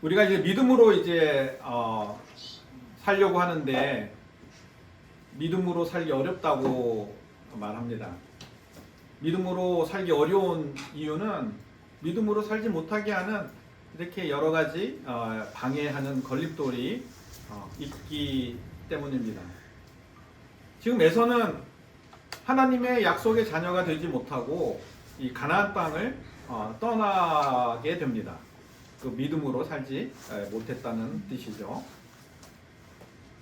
우리가 이제 믿음으로 이제 살려고 하는데 믿음으로 살기 어렵다고 말합니다. 믿음으로 살기 어려운 이유는 믿음으로 살지 못하게 하는 이렇게 여러 가지 방해하는 걸림돌이 있기 때문입니다. 지금 에서는 하나님의 약속의 자녀가 되지 못하고 이 가나안 땅을 떠나게 됩니다. 그 믿음으로 살지 못했다는 뜻이죠.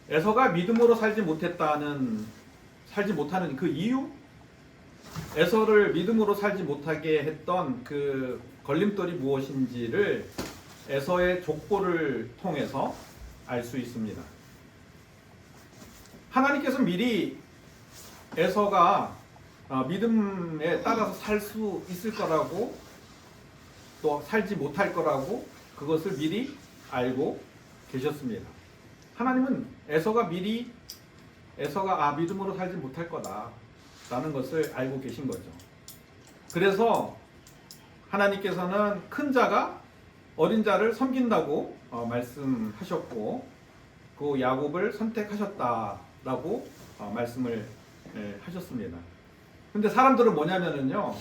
에서가 믿음으로 살지 못하는 그 이유, 에서를 믿음으로 살지 못하게 했던 그 걸림돌이 무엇인지를 에서의 족보를 통해서 알 수 있습니다. 하나님께서 미리 에서가 믿음에 따라서 살 수 있을 거라고 또 살지 못할 거라고 그것을 미리 알고 계셨습니다. 하나님은 에서가 믿음으로 살지 못할 거다라는 것을 알고 계신 거죠. 그래서 하나님께서는 큰 자가 어린 자를 섬긴다고 말씀하셨고 그 야곱을 선택하셨다라고 말씀을 하셨습니다. 근데 사람들은 뭐냐면요,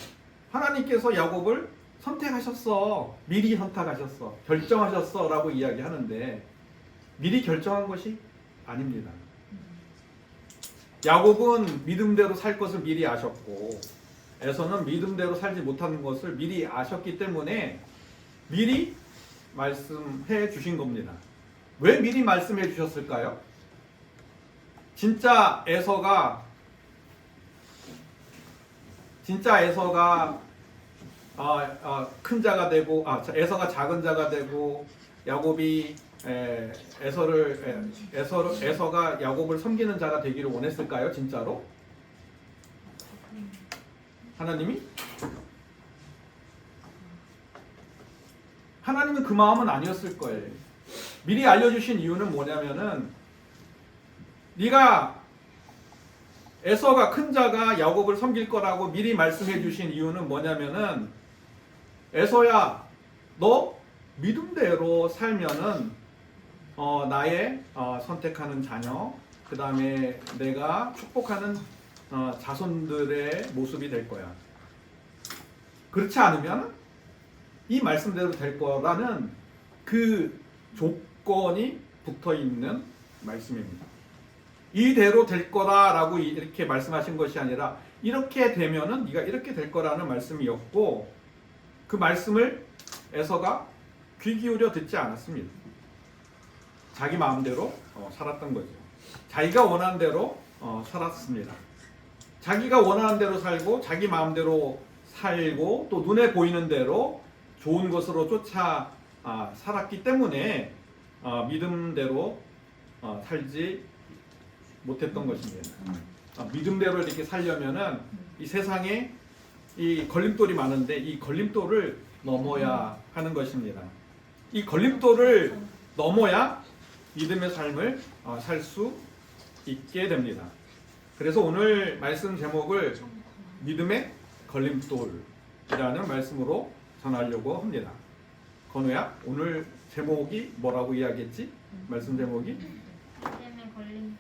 하나님께서 야곱을 선택하셨어, 미리 선택하셨어, 결정하셨어 라고 이야기하는데 미리 결정한 것이 아닙니다. 야곱은 믿음대로 살 것을 미리 아셨고 에서는 믿음대로 살지 못하는 것을 미리 아셨기 때문에 미리 말씀해 주신 겁니다. 왜 미리 말씀해 주셨을까요? 진짜 에서가 큰 자가 되고 에서가 작은 자가 되고 야곱이 에서가 야곱을 섬기는 자가 되기를 원했을까요? 진짜로? 하나님은 그 마음은 아니었을 거예요. 미리 알려주신 이유는 뭐냐면은 네가 에서가 큰 자가 야곱을 섬길 거라고 미리 말씀해 주신 이유는 뭐냐면은 에서야 너 믿음대로 살면은 나의 선택하는 자녀, 그 다음에 내가 축복하는 자손들의 모습이 될 거야. 그렇지 않으면 이 말씀대로 될 거라는 그 조건이 붙어 있는 말씀입니다. 이대로 될 거다라고 이렇게 말씀하신 것이 아니라 이렇게 되면은 네가 이렇게 될 거라는 말씀이었고 그 말씀을 에서가 귀 기울여 듣지 않았습니다. 자기 마음대로 살았던 거죠. 자기가 원하는 대로 살았습니다. 자기가 원하는 대로 살고 자기 마음대로 살고 또 눈에 보이는 대로 좋은 것으로 쫓아 살았기 때문에 믿음대로 살지 못했던 것입니다. 믿음대로 이렇게 살려면은 이 세상에 이 걸림돌이 많은데 이 걸림돌을 넘어야 하는 것입니다. 이 걸림돌을 넘어야 믿음의 삶을 살 수 있게 됩니다. 그래서 오늘 말씀 제목을 믿음의 걸림돌이라는 말씀으로 전하려고 합니다. 건우야, 오늘 제목이 뭐라고 이야기했지? 말씀 제목이? 믿음의 걸림돌.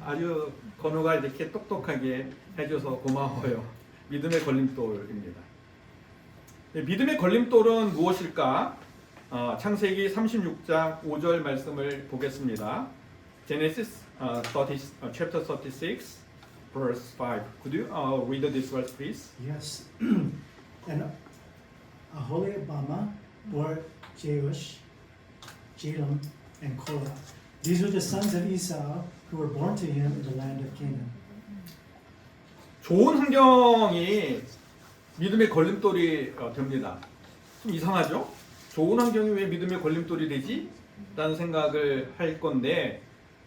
아주 건우가 이렇게 똑똑하게 해줘서 고마워요. 믿음의 걸림돌입니다. 믿음의 걸림돌은 무엇일까? 창세기 36장 5절 말씀을 보겠습니다. Genesis chapter 36 verse 5. Could you read this verse please? Yes. And Aholibama bore Jeush, Jalam, and Korah. These were the sons of Esau who were born to him in the land of Canaan. 좋은 환경이 믿음의 걸림돌이 됩니다. 좀 이상하죠? 좋은 환경이 왜 믿음의 걸림돌이 되지? 라는 생각을 할 건데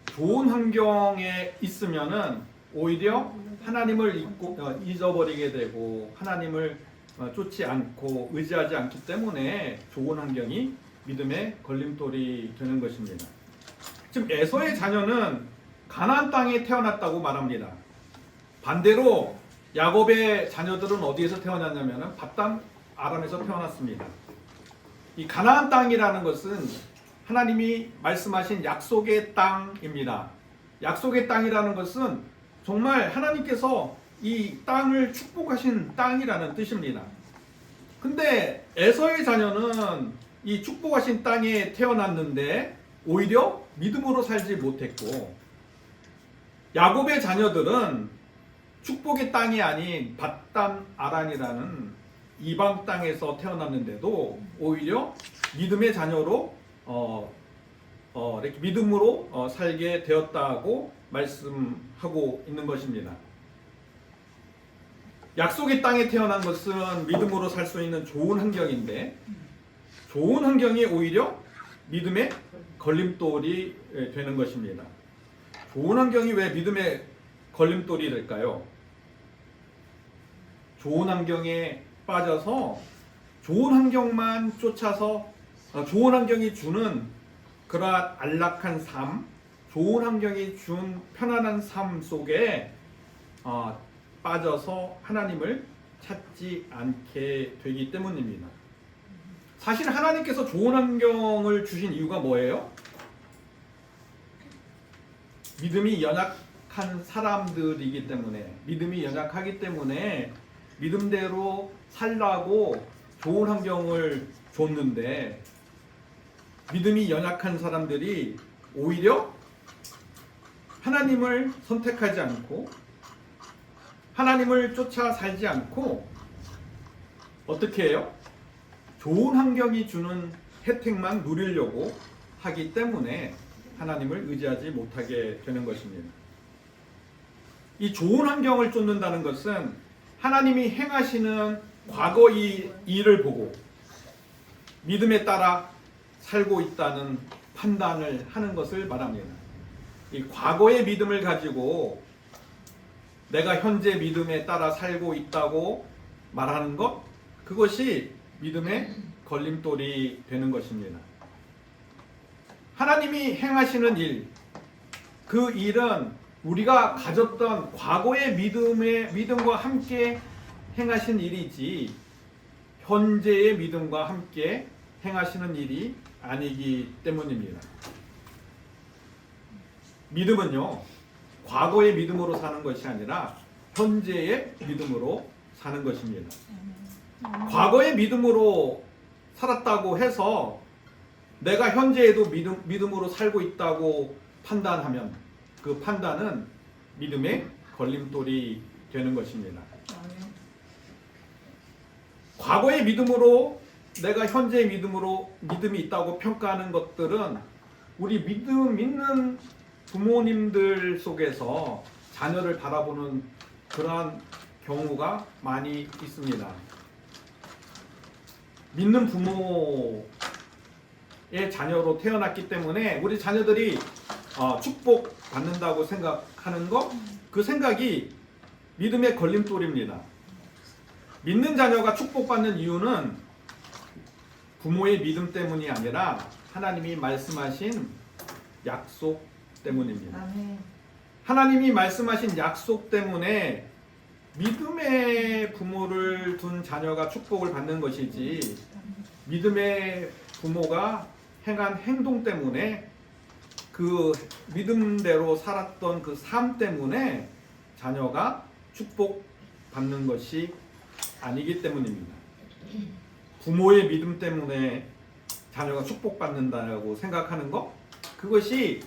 좋은 환경에 있으면은 오히려 하나님을 잊어버리게 되고 하나님을 쫓지 않고 의지하지 않기 때문에 좋은 환경이 믿음의 걸림돌이 되는 것입니다. 지금 에서의 자녀는 가나안 땅에 태어났다고 말합니다. 반대로 야곱의 자녀들은 어디에서 태어났냐면 바단 아람에서 태어났습니다. 이 가나안 땅이라는 것은 하나님이 말씀하신 약속의 땅입니다. 약속의 땅이라는 것은 정말 하나님께서 이 땅을 축복하신 땅이라는 뜻입니다. 근데 에서의 자녀는 이 축복하신 땅에 태어났는데 오히려 믿음으로 살지 못했고, 야곱의 자녀들은 축복의 땅이 아닌 밧단 아란이라는 이방 땅에서 태어났는데도 오히려 믿음의 자녀로 이렇게 믿음으로 살게 되었다고 말씀하고 있는 것입니다. 약속의 땅에 태어난 것은 믿음으로 살 수 있는 좋은 환경인데, 좋은 환경이 오히려 믿음의 걸림돌이 되는 것입니다. 좋은 환경이 왜 믿음의 걸림돌이 될까요? 좋은 환경에 빠져서 좋은 환경만 쫓아서 좋은 환경이 주는 그러한 안락한 삶, 좋은 환경이 준 편안한 삶 속에 빠져서 하나님을 찾지 않게 되기 때문입니다. 사실 하나님께서 좋은 환경을 주신 이유가 뭐예요? 믿음이 연약한 사람들이기 때문에, 믿음이 연약하기 때문에 믿음대로 살라고 좋은 환경을 줬는데, 믿음이 연약한 사람들이 오히려 하나님을 선택하지 않고 하나님을 쫓아 살지 않고 어떻게 해요? 좋은 환경이 주는 혜택만 누리려고 하기 때문에 하나님을 의지하지 못하게 되는 것입니다. 이 좋은 환경을 쫓는다는 것은 하나님이 행하시는 과거의 일을 보고 믿음에 따라 살고 있다는 판단을 하는 것을 말합니다. 이 과거의 믿음을 가지고 내가 현재 믿음에 따라 살고 있다고 말하는 것, 그것이 믿음의 걸림돌이 되는 것입니다. 하나님이 행하시는 일, 그 일은 우리가 가졌던 과거의 믿음과 함께 행하신 일이지 현재의 믿음과 함께 행하시는 일이 아니기 때문입니다. 믿음은요, 과거의 믿음으로 사는 것이 아니라 현재의 믿음으로 사는 것입니다. 과거의 믿음으로 살았다고 해서 내가 현재에도 믿음으로 살고 있다고 판단하면 그 판단은 믿음의 걸림돌이 되는 것입니다. 과거의 믿음으로 내가 현재의 믿음이 있다고 평가하는 것들은 우리 믿는 부모님들 속에서 자녀를 바라보는 그러한 경우가 많이 있습니다. 믿는 부모의 자녀로 태어났기 때문에 우리 자녀들이 축복받는다고 생각하는 것, 그 생각이 믿음의 걸림돌입니다. 믿는 자녀가 축복받는 이유는 부모의 믿음 때문이 아니라 하나님이 말씀하신 약속 때문입니다. 하나님이 말씀하신 약속 때문에 믿음의 부모를 둔 자녀가 축복을 받는 것이지, 믿음의 부모가 행한 행동 때문에 그 믿음대로 살았던 그 삶 때문에 자녀가 축복받는 것이 아니기 때문입니다. 부모의 믿음 때문에 자녀가 축복받는다고 생각하는 것, 그것이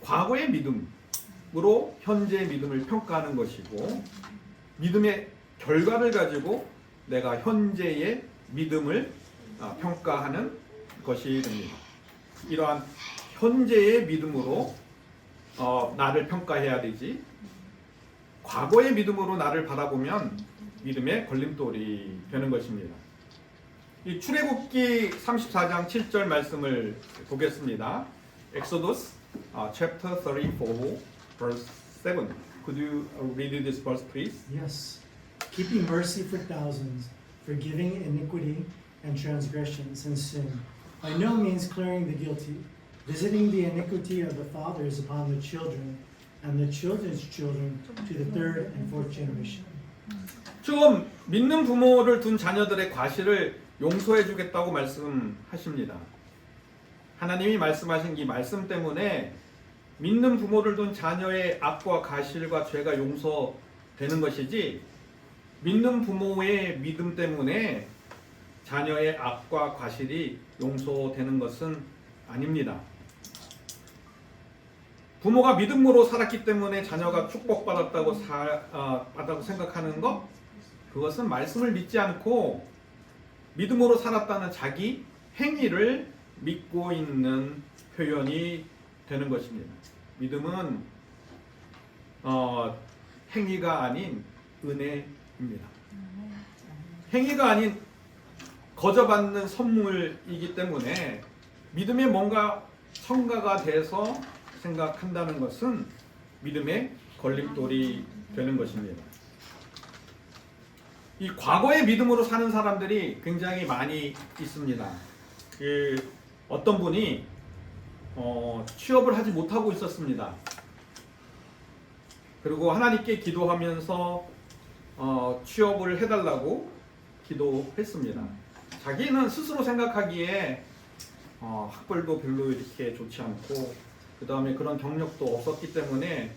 과거의 믿음으로 현재의 믿음을 평가하는 것이고, 믿음의 결과를 가지고 내가 현재의 믿음을 평가하는 것이 됩니다. 이러한 현재의 믿음으로 나를 평가해야 되지, 과거의 믿음으로 나를 바라보면 믿음의 걸림돌이 되는 것입니다. 이 출애굽기 34장 7절 말씀을 보겠습니다. Exodus chapter 34 verse 7. Could you read this verse please? Yes. Keeping mercy for thousands, forgiving iniquity and transgressions and sin, by no means clearing the guilty, visiting the iniquity of the fathers upon the children, and the children's children to the third and fourth generation. 지금 믿는 부모를 둔 자녀들의 과실을 용서해 주겠다고 말씀하십니다. 하나님이 말씀하신 이 말씀 때문에 믿는 부모를 둔 자녀의 악과 가실과 죄가 용서되는 것이지, 믿는 부모의 믿음 때문에 자녀의 악과 과실이 용서되는 것은 아닙니다. 부모가 믿음으로 살았기 때문에 자녀가 축복받았다고 생각하는 것, 그것은 말씀을 믿지 않고 믿음으로 살았다는 자기 행위를 믿고 있는 표현이 되는 것입니다. 믿음은 행위가 아닌 은혜입니다. 행위가 아닌 거저받는 선물이기 때문에 믿음에 뭔가 첨가가 돼서 생각한다는 것은 믿음의 걸림돌이 되는 것입니다. 이 과거의 믿음으로 사는 사람들이 굉장히 많이 있습니다. 어떤 분이 취업을 하지 못하고 있었습니다. 그리고 하나님께 기도하면서 취업을 해달라고 기도했습니다. 자기는 스스로 생각하기에 학벌도 별로 이렇게 좋지 않고 그 다음에 그런 경력도 없었기 때문에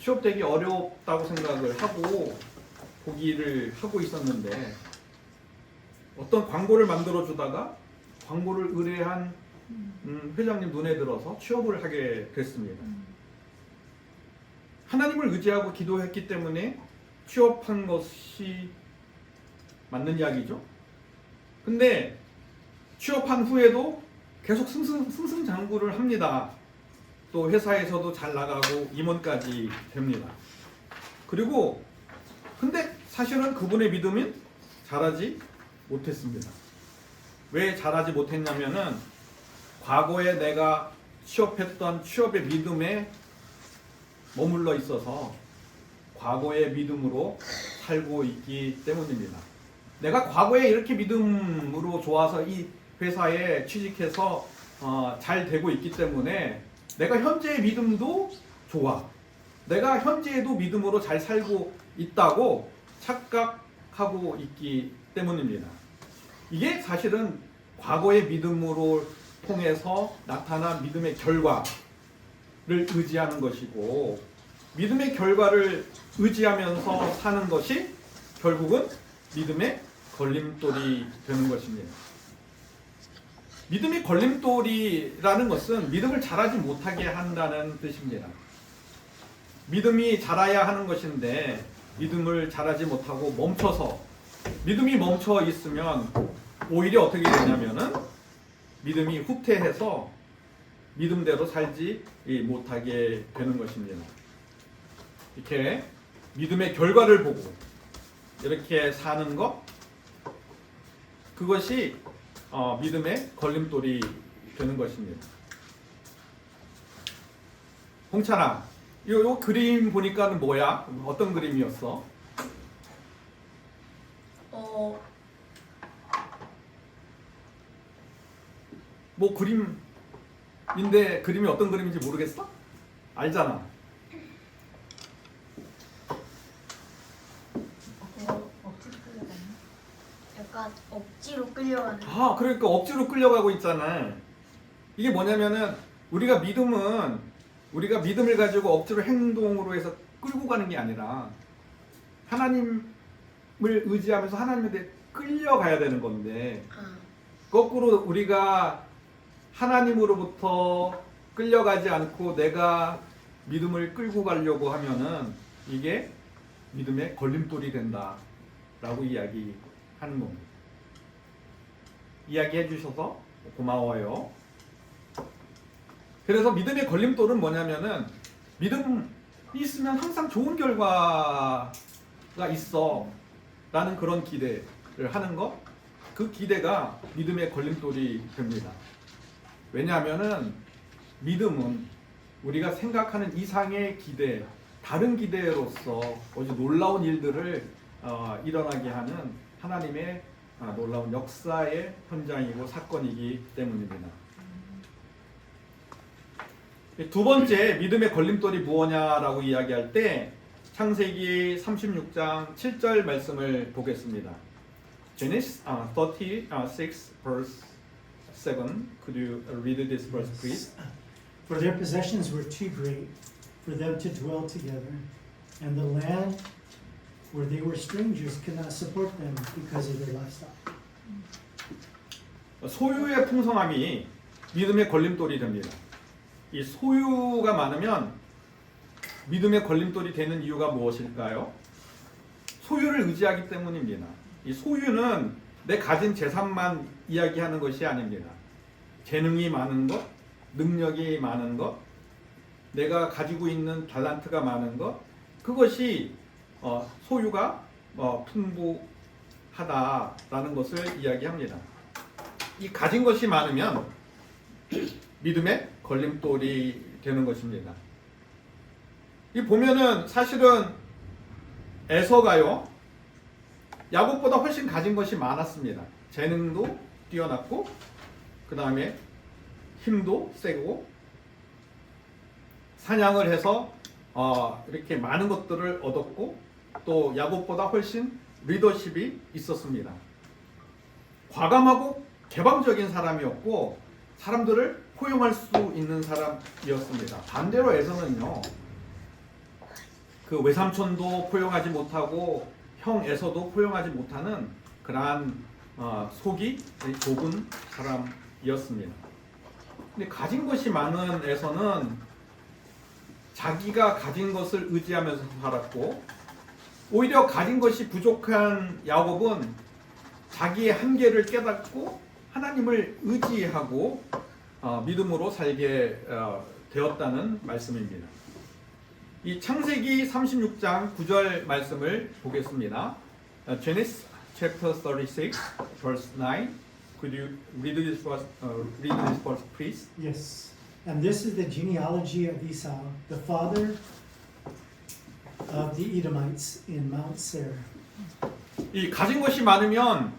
취업되기 어렵다고 생각을 하고 포기를 하고 있었는데, 어떤 광고를 만들어 주다가 광고를 의뢰한 회장님 눈에 들어서 취업을 하게 됐습니다. 하나님을 의지하고 기도했기 때문에 취업한 것이 맞는 이야기죠. 근데 취업한 후에도 계속 승승장구를 합니다. 또 회사에서도 잘 나가고 임원까지 됩니다. 그리고 근데 사실은 그분의 믿음은 자라지 못했습니다. 왜 자라지 못했냐면은 과거에 내가 취업했던 취업의 믿음에 머물러 있어서 과거의 믿음으로 살고 있기 때문입니다. 내가 과거에 이렇게 믿음으로 좋아서 이 회사에 취직해서 잘 되고 있기 때문에 내가 현재의 믿음도 좋아. 내가 현재에도 믿음으로 잘 살고 있다고 착각하고 있기 때문입니다. 이게 사실은 과거의 믿음으로 통해서 나타난 믿음의 결과를 의지하는 것이고, 믿음의 결과를 의지하면서 사는 것이 결국은 믿음의 걸림돌이 되는 것입니다. 믿음의 걸림돌이라는 것은 믿음을 자라지 못하게 한다는 뜻입니다. 믿음이 자라야 하는 것인데 믿음을 자라지 못하고 멈춰서, 믿음이 멈춰 있으면 오히려 어떻게 되냐면은 믿음이 후퇴해서 믿음대로 살지 못하게 되는 것입니다. 이렇게 믿음의 결과를 보고 이렇게 사는 것, 그것이 믿음의 걸림돌이 되는 것입니다. 홍찬아, 요 그림 보니까는 뭐야? 어떤 그림이었어? 뭐 그림인데 그림이 어떤 그림인지 모르겠어? 알잖아. 약간 억지로 끌려가는. 그러니까 억지로 끌려가고 있잖아. 이게 뭐냐면은 우리가 믿음을 가지고 억지로 행동으로 해서 끌고 가는 게 아니라 하나님을 의지하면서 하나님한테 끌려가야 되는 건데, 거꾸로 우리가 하나님으로부터 끌려가지 않고 내가 믿음을 끌고 가려고 하면은 이게 믿음의 걸림돌이 된다라고 이야기하는 겁니다. 이야기해 주셔서 고마워요. 그래서 믿음의 걸림돌은 뭐냐면은 믿음이 있으면 항상 좋은 결과가 있어 라는 그런 기대를 하는 것, 그 기대가 믿음의 걸림돌이 됩니다. 왜냐하면은 믿음은 우리가 생각하는 이상의 기대, 다른 기대로서 아주 놀라운 일들을 일어나게 하는 하나님의 놀라운 역사의 현장이고 사건이기 때문입니다. 두 번째 믿음의 걸림돌이 무엇냐라고 이야기할 때 창세기 36장 7절 말씀을 보겠습니다. Genesis 36 verse 7. Could you read this verse, please? For their possessions were too great for them to dwell together, and the land where they were strangers could not support them because of their livestock. 소유의 풍성함이 믿음의 걸림돌이 됩니다. 이 소유가 많으면 믿음의 걸림돌이 되는 이유가 무엇일까요? 소유를 의지하기 때문입니다. 이 소유는 내 가진 재산만 이야기하는 것이 아닙니다. 재능이 많은 것, 능력이 많은 것, 내가 가지고 있는 달란트가 많은 것, 그것이 소유가 풍부하다라는 것을 이야기합니다. 이 가진 것이 많으면 믿음의 걸림돌이 되는 것입니다. 이 보면은 사실은 에서가요, 야곱보다 훨씬 가진 것이 많았습니다. 재능도 뛰어났고, 그 다음에 힘도 세고, 사냥을 해서 이렇게 많은 것들을 얻었고, 또 야곱보다 훨씬 리더십이 있었습니다. 과감하고 개방적인 사람이었고, 사람들을 포용할 수 있는 사람이었습니다. 반대로 에서는요, 그 외삼촌도 포용하지 못하고 형 에서도 포용하지 못하는 그러한 속이 좁은 사람이었습니다. 근데 가진 것이 많은 에서는 자기가 가진 것을 의지하면서 살았고, 오히려 가진 것이 부족한 야곱은 자기의 한계를 깨닫고 하나님을 의지하고 믿음으로 살게 되었다는 말씀입니다. 이 창세기 36장 9절 말씀을 보겠습니다. Genesis chapter 36 verse 9. Could you read this verse, please? Yes. And this is the genealogy of Esau, the father of the Edomites in Mount Seir. 이 가진 것이 많으면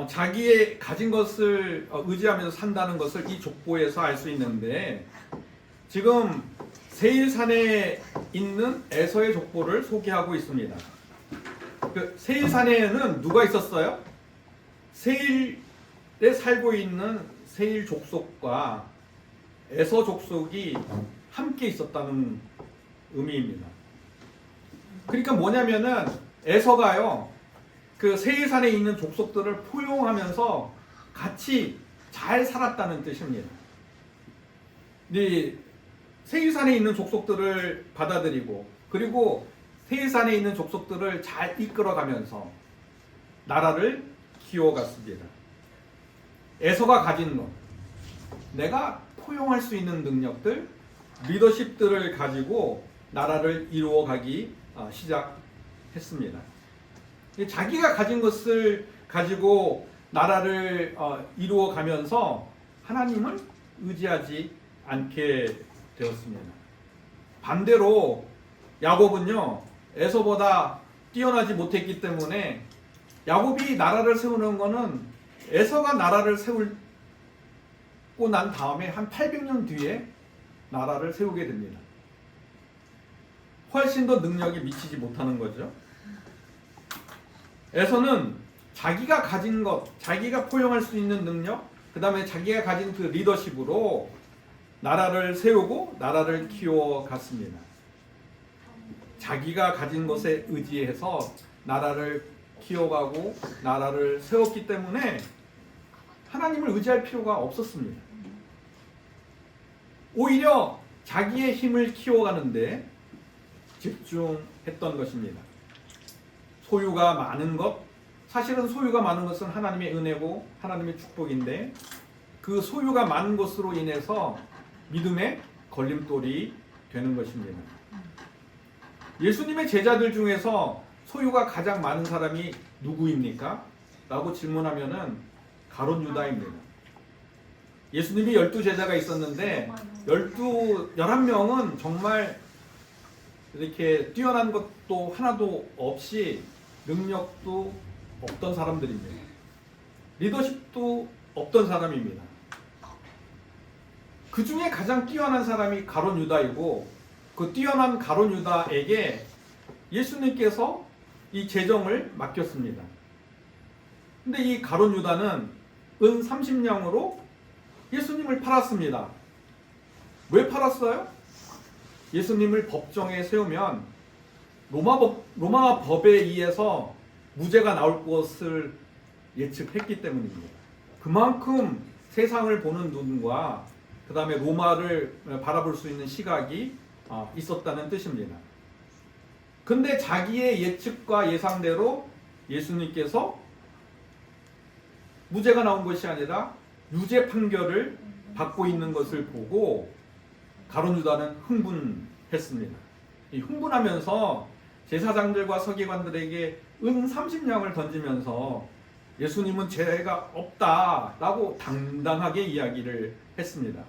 자기의 가진 것을 의지하면서 산다는 것을 이 족보에서 알 수 있는데, 지금 세일산에 있는 에서의 족보를 소개하고 있습니다. 그 세일산에는 누가 있었어요? 세일에 살고 있는 세일 족속과 에서 족속이 함께 있었다는 의미입니다. 그러니까 뭐냐면은 에서가요, 그 세일산에 있는 족속들을 포용하면서 같이 잘 살았다는 뜻입니다. 이 세일산에 있는 족속들을 받아들이고, 그리고 세일산에 있는 족속들을 잘 이끌어가면서 나라를 키워갔습니다. 에서가 가진 것, 내가 포용할 수 있는 능력들, 리더십들을 가지고 나라를 이루어가기 시작했습니다. 자기가 가진 것을 가지고 나라를 이루어가면서 하나님을 의지하지 않게 되었습니다. 반대로 야곱은요, 에서보다 뛰어나지 못했기 때문에 야곱이 나라를 세우는 것은 에서가 나라를 세우고 난 다음에 한 800년 뒤에 나라를 세우게 됩니다. 훨씬 더 능력이 미치지 못하는 거죠. 에서는 자기가 가진 것, 자기가 포용할 수 있는 능력, 그 다음에 자기가 가진 그 리더십으로 나라를 세우고 나라를 키워갔습니다. 자기가 가진 것에 의지해서 나라를 키워가고 나라를 세웠기 때문에 하나님을 의지할 필요가 없었습니다. 오히려 자기의 힘을 키워가는데 집중했던 것입니다. 소유가 많은 것, 사실은 소유가 많은 것은 하나님의 은혜고 하나님의 축복인데, 그 소유가 많은 것으로 인해서 믿음의 걸림돌이 되는 것입니다. 예수님의 제자들 중에서 소유가 가장 많은 사람이 누구입니까? 라고 질문하면은 가룟 유다입니다. 예수님이 12제자가 있었는데 11명은 정말 이렇게 뛰어난 것도 하나도 없이 능력도 없던 사람들입니다. 리더십도 없던 사람입니다. 그 중에 가장 뛰어난 사람이 가룟 유다이고, 그 뛰어난 가룟 유다에게 예수님께서 이 재정을 맡겼습니다. 근데 이 가룟 유다는 은 30냥으로 예수님을 팔았습니다. 왜 팔았어요? 예수님을 법정에 세우면 로마 법에 의해서 무죄가 나올 것을 예측했기 때문입니다. 그만큼 세상을 보는 눈과 그 다음에 로마를 바라볼 수 있는 시각이 있었다는 뜻입니다. 근데 자기의 예측과 예상대로 예수님께서 무죄가 나온 것이 아니라 유죄 판결을 받고 있는 것을 보고 가룟 유다는 흥분했습니다. 이 흥분하면서 제사장들과 서기관들에게 은 30냥을 던지면서 예수님은 죄가 없다라고 당당하게 이야기를 했습니다.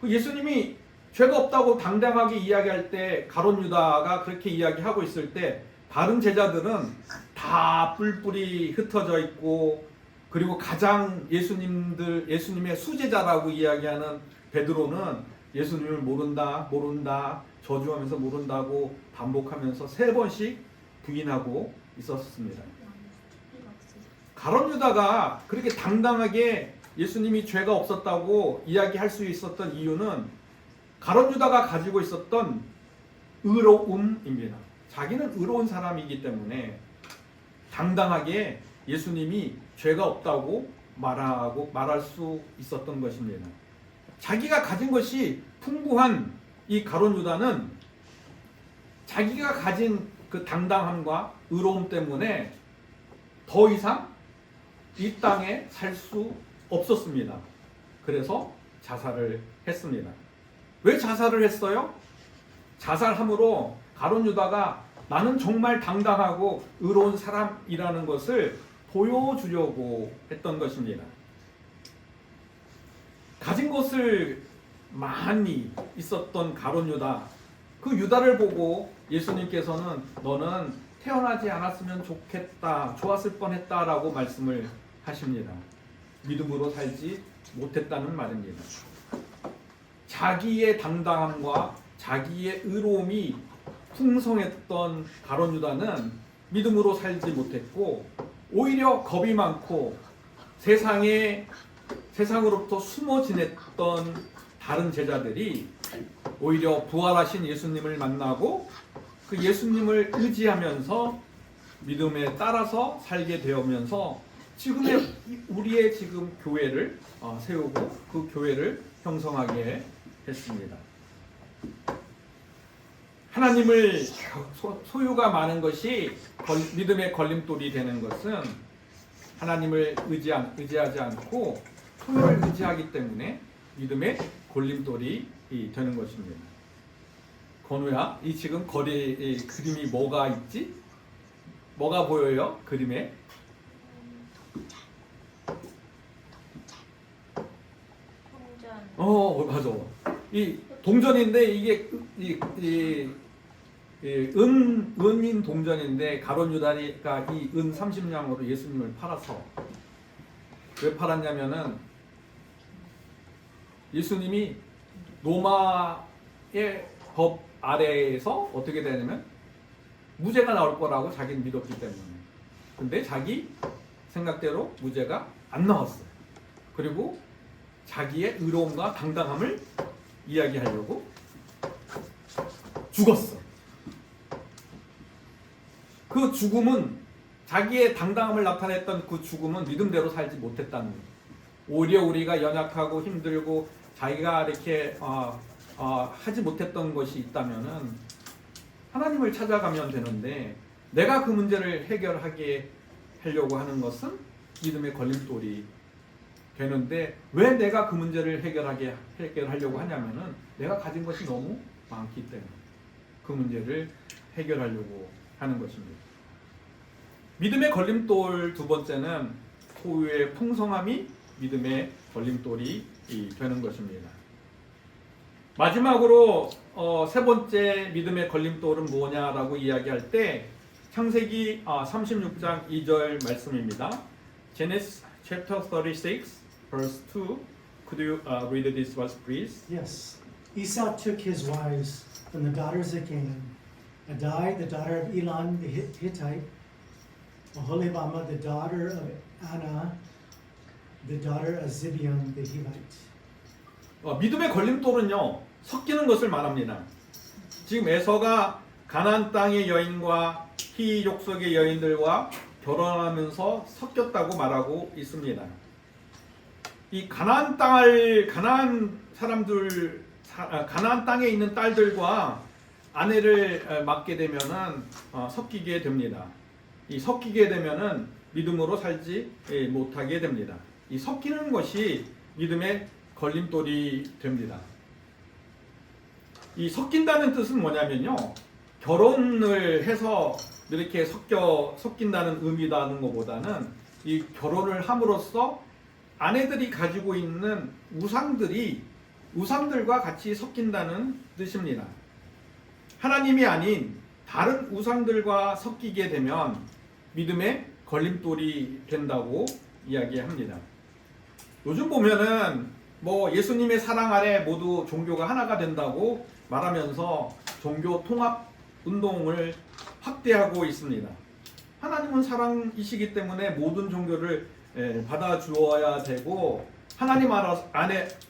예수님이 죄가 없다고 당당하게 이야기할 때 가룟 유다가 그렇게 이야기하고 있을 때 다른 제자들은 다 뿔뿔이 흩어져 있고, 그리고 가장 예수님의 수제자라고 이야기하는 베드로는 예수님을 모른다 저주하면서 모른다고 반복하면서 3번씩 부인하고 있었습니다. 가룟 유다가 그렇게 당당하게 예수님이 죄가 없었다고 이야기할 수 있었던 이유는 가룟 유다가 가지고 있었던 의로움입니다. 자기는 의로운 사람이기 때문에 당당하게 예수님이 죄가 없다고 말할 수 있었던 것입니다. 자기가 가진 것이 풍부한 이 가룟 유다는 자기가 가진 그 당당함과 의로움 때문에 더 이상 이 땅에 살 수 없었습니다. 그래서 자살을 했습니다. 왜 자살을 했어요? 자살함으로 가룟 유다가 나는 정말 당당하고 의로운 사람이라는 것을 보여주려고 했던 것입니다. 가진 것을 많이 있었던 가룟 유다, 그 유다를 보고 예수님께서는 너는 태어나지 않았으면 좋겠다, 좋았을 뻔했다라고 말씀을 하십니다. 믿음으로 살지 못했다는 말입니다. 자기의 당당함과 자기의 의로움이 풍성했던 가룟 유다는 믿음으로 살지 못했고, 오히려 겁이 많고 세상으로부터 숨어 지냈던 다른 제자들이 오히려 부활하신 예수님을 만나고 그 예수님을 의지하면서 믿음에 따라서 살게 되면서 지금의 우리의 지금 교회를 세우고 그 교회를 형성하게 했습니다. 하나님을 소유가 많은 것이 믿음의 걸림돌이 되는 것은 하나님을 의지하지 않고 소유를 의지하기 때문에 믿음의 걸림돌이 되는 것입니다. 건우야, 이 지금 거리 그림이 뭐가 있지? 뭐가 보여요? 그림에? 맞아. 이 동전인데 이게 은인 동전인데 가룟 유다가 이 은 30냥으로 예수님을 팔아서, 왜 팔았냐면은 예수님이 로마의 법 아래에서 어떻게 되냐면 무죄가 나올 거라고 자기는 믿었기 때문에. 근데 자기 생각대로 무죄가 안 나왔어요. 그리고 자기의 의로움과 당당함을 이야기하려고 죽었어. 그 죽음은, 자기의 당당함을 나타냈던 그 죽음은 믿음대로 살지 못했다는 거예요. 오히려 우리가 연약하고 힘들고 자기가 이렇게 하지 못했던 것이 있다면은 하나님을 찾아가면 되는데, 내가 그 문제를 해결하게 하려고 하는 것은 믿음의 걸림돌이 되는데, 왜 내가 그 문제를 해결하려고 하냐면은 내가 가진 것이 너무 많기 때문에 그 문제를 해결하려고 하는 것입니다. 믿음의 걸림돌 두 번째는 소유의 풍성함이 믿음의 걸림돌이 되는 것입니다. 마지막으로 세 번째 믿음의 걸림돌은 뭐냐라고 이야기할 때 창세기 36장 2절 말씀입니다. Genesis chapter 36 verse 2. Could you read this verse, please? Yes. Esau took his wives from the daughters of Canaan, Adai, the daughter of Elon the Hittite, Oholibama, the daughter of Anna, the daughter of Zibeon the Hivite. 믿음의 걸림돌은요, 섞이는 것을 말합니다. 지금 에서가 가나안 땅의 여인과 히 족속의 여인들과 결혼하면서 섞였다고 말하고 있습니다. 이 가나안 땅에 있는 딸들과 아내를 맡게 되면은 섞이게 됩니다. 이 섞이게 되면은 믿음으로 살지 못하게 됩니다. 이 섞이는 것이 믿음의 걸림돌이 됩니다. 이 섞인다는 뜻은 뭐냐면요, 결혼을 해서 이렇게 섞인다는 의미라는 것보다는 이 결혼을 함으로써 아내들이 가지고 있는 우상들과 같이 섞인다는 뜻입니다. 하나님이 아닌 다른 우상들과 섞이게 되면 믿음의 걸림돌이 된다고 이야기합니다. 요즘 보면은 예수님의 사랑 아래 모두 종교가 하나가 된다고 말하면서 종교 통합 운동을 확대하고 있습니다. 하나님은 사랑이시기 때문에 모든 종교를 받아주어야 되고 하나님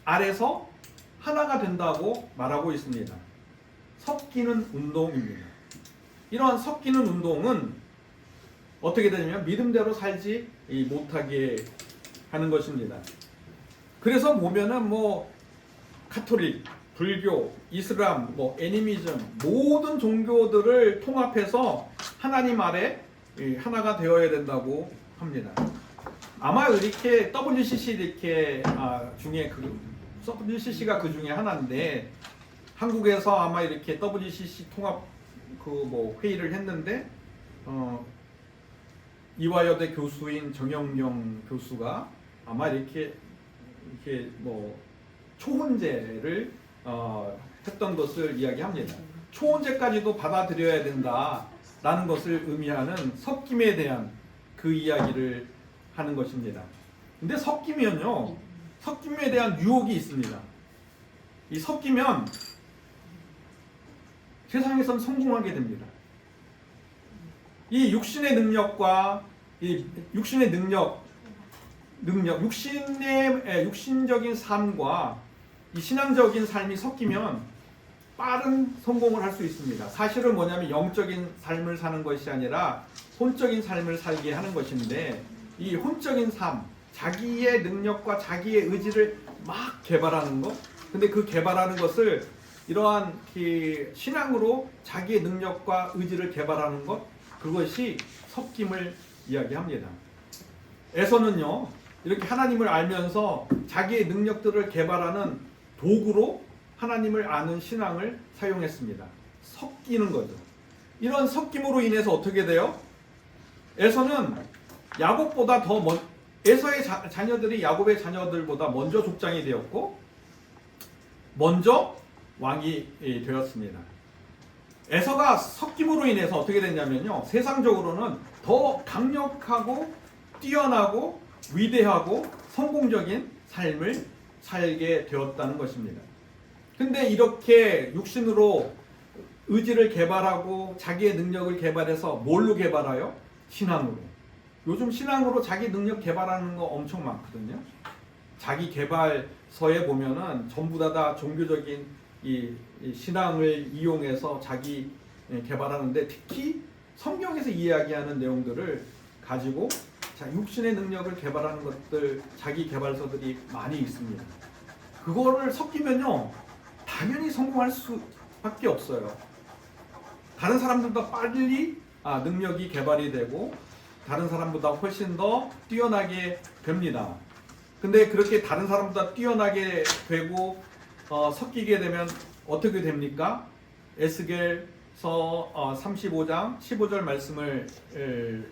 아래서 하나가 된다고 말하고 있습니다. 섞이는 운동입니다. 이러한 섞이는 운동은 어떻게 되냐면 믿음대로 살지 못하게 하는 것입니다. 그래서 보면은 가톨릭, 불교, 이슬람, 애니미즘 모든 종교들을 통합해서 하나님 아래 하나가 되어야 된다고 합니다. 아마 이렇게 WCC 중에 WCC가 그 중에 하나인데 한국에서 아마 이렇게 WCC 통합 회의를 했는데 이화여대 교수인 정영영 교수가 아마 이렇게 초혼제를 했던 것을 이야기합니다. 초혼제까지도 받아들여야 된다라는 것을 의미하는 섞임에 대한 그 이야기를 하는 것입니다. 근데 섞이면요, 섞임에 대한 유혹이 있습니다. 이 섞이면 세상에선 성공하게 됩니다. 이 육신의 능력과 육신의 육신적인 삶과 이 신앙적인 삶이 섞이면 빠른 성공을 할 수 있습니다. 사실은 뭐냐면 영적인 삶을 사는 것이 아니라 혼적인 삶을 살게 하는 것인데 이 혼적인 삶, 자기의 능력과 자기의 의지를 막 개발하는 것, 근데 그 개발하는 것을 이러한 신앙으로 자기의 능력과 의지를 개발하는 것, 그것이 섞임을 이야기합니다. 에서는요, 이렇게 하나님을 알면서 자기의 능력들을 개발하는 도구로 하나님을 아는 신앙을 사용했습니다. 섞이는 거죠. 이런 섞임으로 인해서 어떻게 돼요? 에서는 야곱보다 에서의 자녀들이 야곱의 자녀들보다 먼저 족장이 되었고 먼저 왕이 되었습니다. 에서가 섞임으로 인해서 어떻게 됐냐면요, 세상적으로는 더 강력하고 뛰어나고 위대하고 성공적인 삶을 살게 되었다는 것입니다. 근데 이렇게 육신으로 의지를 개발하고 자기의 능력을 개발해서 뭘로 개발하여? 신앙으로. 요즘 신앙으로 자기 능력 개발하는 거 엄청 많거든요. 자기 개발서에 보면은 전부 다 종교적인 이 신앙을 이용해서 자기 개발하는데, 특히 성경에서 이야기하는 내용들을 가지고 육신의 능력을 개발하는 것들, 자기 개발서들이 많이 있습니다. 그거를 섞이면요, 당연히 성공할 수밖에 없어요. 다른 사람들보다 빨리 능력이 개발이 되고 다른 사람보다 훨씬 더 뛰어나게 됩니다. 근데 그렇게 다른 사람보다 뛰어나게 되고 섞이게 되면 어떻게 됩니까? 에스겔서 35장 15절 말씀을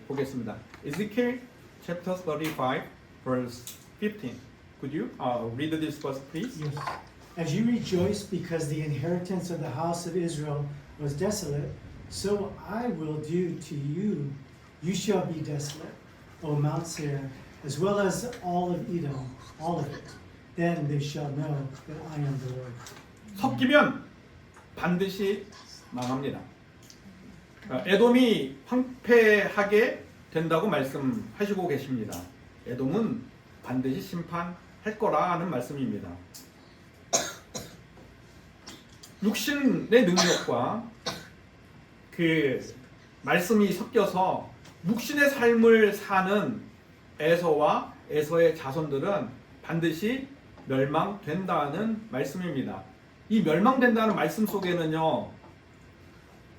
보겠습니다. Ezekiel chapter 35 verse 15. Could you read this verse, please? Yes. As you rejoice because the inheritance of the house of Israel was desolate, so I will do to you. You shall be desolate, O Mount Seir, as well as all of Edom, all of it. Then they shall know that I am the Lord. 섞이면 반드시 망합니다. 에돔이 황폐하게 된다고 말씀하시고 계십니다. 에돔은 반드시 심판할 거라는 말씀입니다. 육신의 능력과 그 말씀이 섞여서 육신의 삶을 사는 에서와 에서의 자손들은 반드시 멸망된다는 말씀입니다. 이 멸망된다는 말씀 속에는요,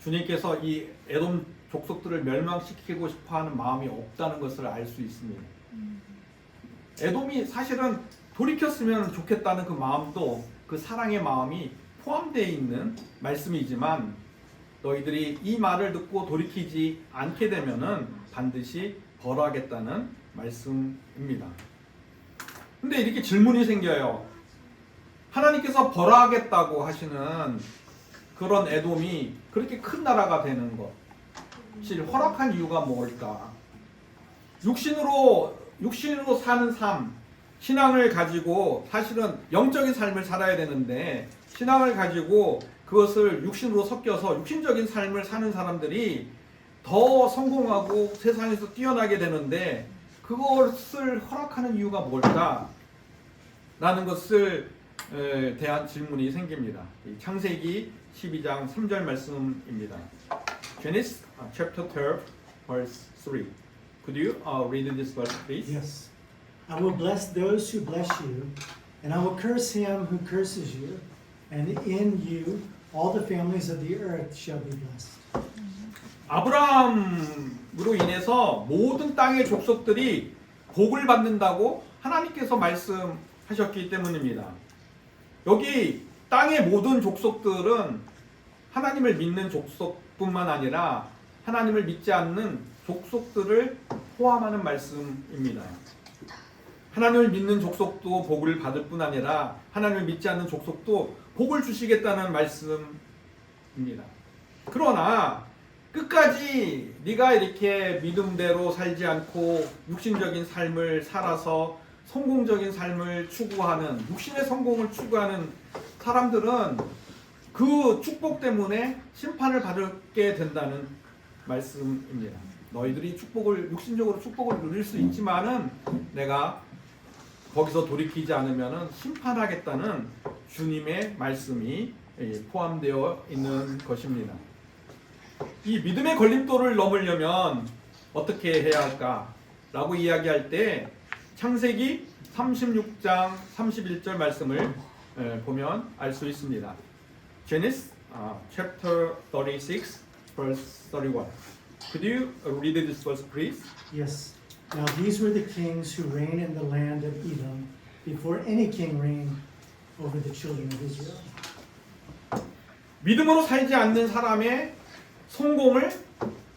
주님께서 이 에돔 족속들을 멸망시키고 싶어하는 마음이 없다는 것을 알 수 있습니다. 에돔이 사실은 돌이켰으면 좋겠다는 그 마음도, 그 사랑의 마음이 포함되어 있는 말씀이지만, 너희들이 이 말을 듣고 돌이키지 않게 되면은 반드시 벌하겠다는 말씀입니다. 근데 이렇게 질문이 생겨요. 하나님께서 벌하겠다고 하시는 그런 에돔이 그렇게 큰 나라가 되는 것이 허락한 이유가 뭘까? 육신으로 사는 삶, 신앙을 가지고 사실은 영적인 삶을 살아야 되는데, 신앙을 가지고 그것을 육신으로 섞여서 육신적인 삶을 사는 사람들이 더 성공하고 세상에서 뛰어나게 되는데, 그것을 허락하는 이유가 뭘까? 라는 것을 대한 질문이 생깁니다. 창세기 12장 3절 말씀입니다. Genesis chapter 12 verse 3. Could you read this verse, please? Yes. I will bless those who bless you, and I will curse him who curses you, and in you all the families of the earth shall be blessed. 아브라함으로 인해서 모든 땅의 족속들이 복을 받는다고 하나님께서 말씀하셨기 때문입니다. 여기 땅의 모든 족속들은 하나님을 믿는 족속뿐만 아니라 하나님을 믿지 않는 족속들을 포함하는 말씀입니다. 하나님을 믿는 족속도 복을 받을 뿐 아니라 하나님을 믿지 않는 족속도 복을 주시겠다는 말씀입니다. 그러나 끝까지 네가 이렇게 믿음대로 살지 않고 육신적인 삶을 살아서 성공적인 삶을 추구하는, 육신의 성공을 추구하는 사람들은 그 축복 때문에 심판을 받게 된다는 말씀입니다. 너희들이 육신적으로 축복을 누릴 수 있지만은 내가 거기서 돌이키지 않으면 심판하겠다는 주님의 말씀이 포함되어 있는 것입니다. 이 믿음의 걸림돌을 넘으려면 어떻게 해야 할까? 라고 이야기할 때 창세기 36장 31절 말씀을 보면 알 수 있습니다. Genesis chapter 36 verse 31. Could you read this verse, please? Yes. Now these were the kings who reigned in the land of Edom before any king reigned over the children of Israel. 믿음으로 살지 않는 사람의 성공을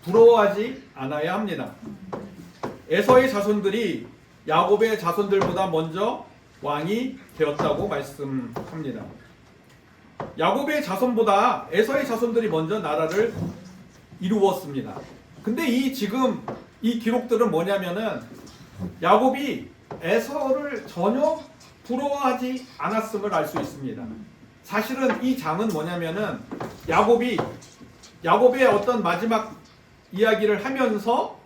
부러워하지 않아야 합니다. 에서의 자손들이 야곱의 자손들보다 먼저 왕이 되었다고 말씀합니다. 야곱의 자손보다 에서의 자손들이 먼저 나라를 이루었습니다. 근데 지금 이 기록들은 뭐냐면은 야곱이 에서를 전혀 부러워하지 않았음을 알 수 있습니다. 사실은 이 장은 뭐냐면은 야곱의 어떤 마지막 이야기를 하면서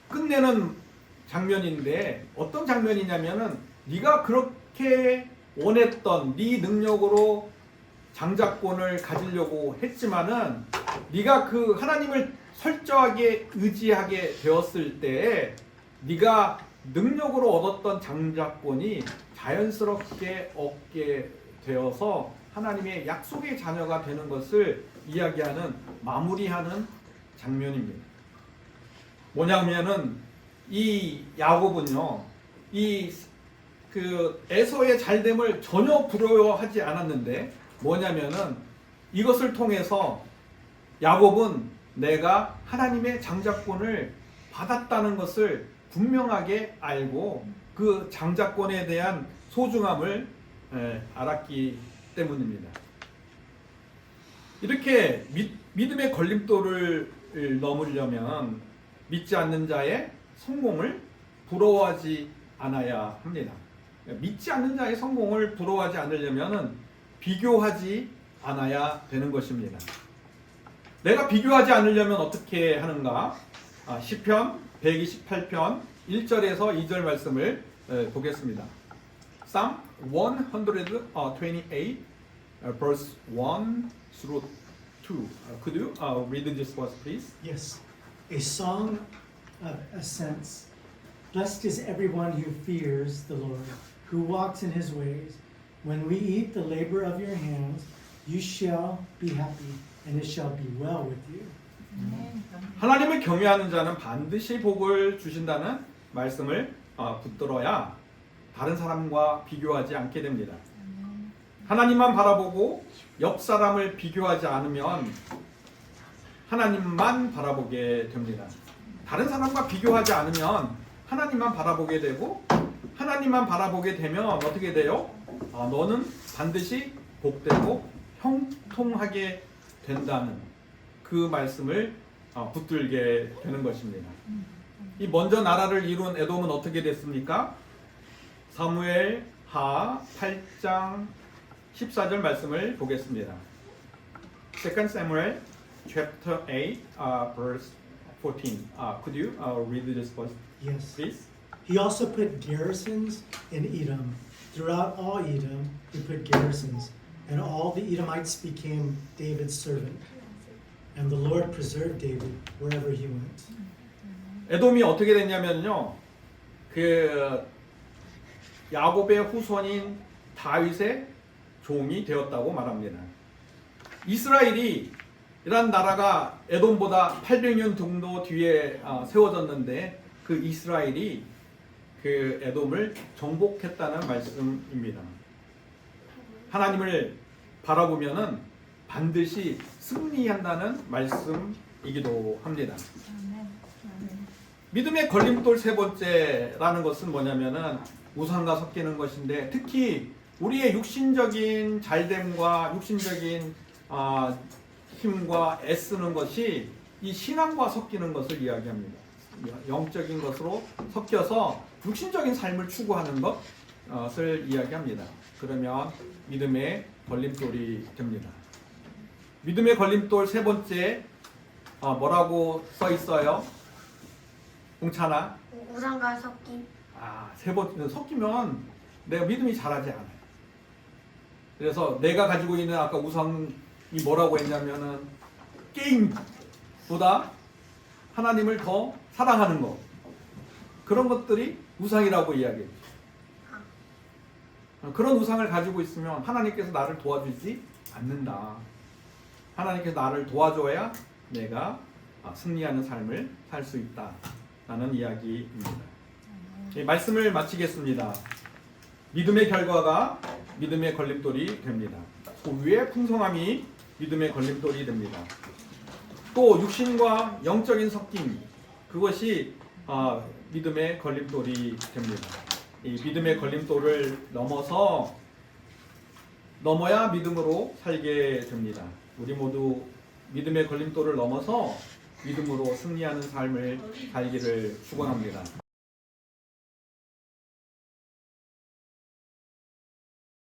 끝내는 장면인데, 어떤 장면이냐면은 네가 그렇게 원했던 네 능력으로 장자권을 가지려고 했지만은 네가 그 하나님을 철저하게 의지하게 되었을 때 네가 능력으로 얻었던 장자권이 자연스럽게 얻게 되어서 하나님의 약속의 자녀가 되는 것을 이야기하는, 마무리하는 장면입니다. 뭐냐면은 이 야곱은요, 그 에서의 잘됨을 전혀 부러워하지 않았는데, 뭐냐면은 이것을 통해서 야곱은 내가 하나님의 장자권을 받았다는 것을 분명하게 알고 그 장자권에 대한 소중함을 알았기 때문입니다. 이렇게 믿음의 걸림돌을 넘으려면 믿지 않는 자의 성공을 부러워하지 않아야 합니다. 믿지 않는 자의 성공을 부러워하지 않으려면 비교하지 않아야 되는 것입니다. 내가 비교하지 않으려면 어떻게 하는가? 시편 128편 1절에서 2절 말씀을 보겠습니다. Psalm 128 verse 1 through 2. Could you read this verse, please? Yes. A song of ascents. Blessed is everyone who fears the Lord, who walks in his ways. When we eat the labor of your hands, you shall be happy, and it shall be well with you. 하나님을 경외하는 자는 반드시 복을 주신다는 말씀을 붙들어야 다른 사람과 비교하지 않게 됩니다. 하나님만 바라보고 옆 사람을 비교하지 않으면 하나님만 바라보게 됩니다. 다른 사람과 비교하지 않으면 하나님만 바라보게 되고, 하나님만 바라보게 되면 어떻게 돼요? 너는 반드시 복되고 형통하게 된다는 그 말씀을 붙들게 되는 것입니다. 이 먼저 나라를 이룬 에돔은 어떻게 됐습니까? 사무엘 하 8장 14절 말씀을 보겠습니다. 2 Samuel chapter 8 verse 14. Could you read this verse, Yes. please? He also put garrisons in Edom. Throughout all Edom, he put garrisons, and all the Edomites became David's servant. And the Lord preserved David wherever he went. 에돔이 어떻게 됐냐면요, 그 야곱의 후손인 다윗의 종이 되었다고 말합니다. 이스라엘이 이란 나라가 에돔보다 800년 정도 뒤에 세워졌는데 그 이스라엘이 그 에돔을 정복했다는 말씀입니다. 하나님을 바라보면은 반드시 승리한다는 말씀이기도 합니다. 믿음의 걸림돌 세 번째라는 것은 뭐냐면은 우상과 섞이는 것인데, 특히 우리의 육신적인 잘됨과 육신적인 힘과 애쓰는 것이 이 신앙과 섞이는 것을 이야기합니다. 영적인 것으로 섞여서 육신적인 삶을 추구하는 것을 이야기합니다. 그러면 믿음의 걸림돌이 됩니다. 믿음의 걸림돌 세 번째 뭐라고 써 있어요? 홍찬아? 우상과 섞임. 세 번째 섞이면 내가 믿음이 자라지 않아요. 그래서 내가 가지고 있는 아까 우상이 뭐라고 했냐면은 게임보다 하나님을 더 사랑하는 것, 그런 것들이 우상이라고 이야기해요. 그런 우상을 가지고 있으면 하나님께서 나를 도와주지 않는다. 하나님께서 나를 도와줘야 내가 승리하는 삶을 살 수 있다라는 이야기입니다. 말씀을 마치겠습니다. 믿음의 결과가 믿음의 걸림돌이 됩니다. 소유의 풍성함이 믿음의 걸림돌이 됩니다. 또 육신과 영적인 섞임, 그것이 믿음의 걸림돌이 됩니다. 이 믿음의 걸림돌을 넘어야 믿음으로 살게 됩니다. 우리 모두 믿음의 걸림돌을 넘어서 믿음으로 승리하는 삶을 살기를 축원합니다.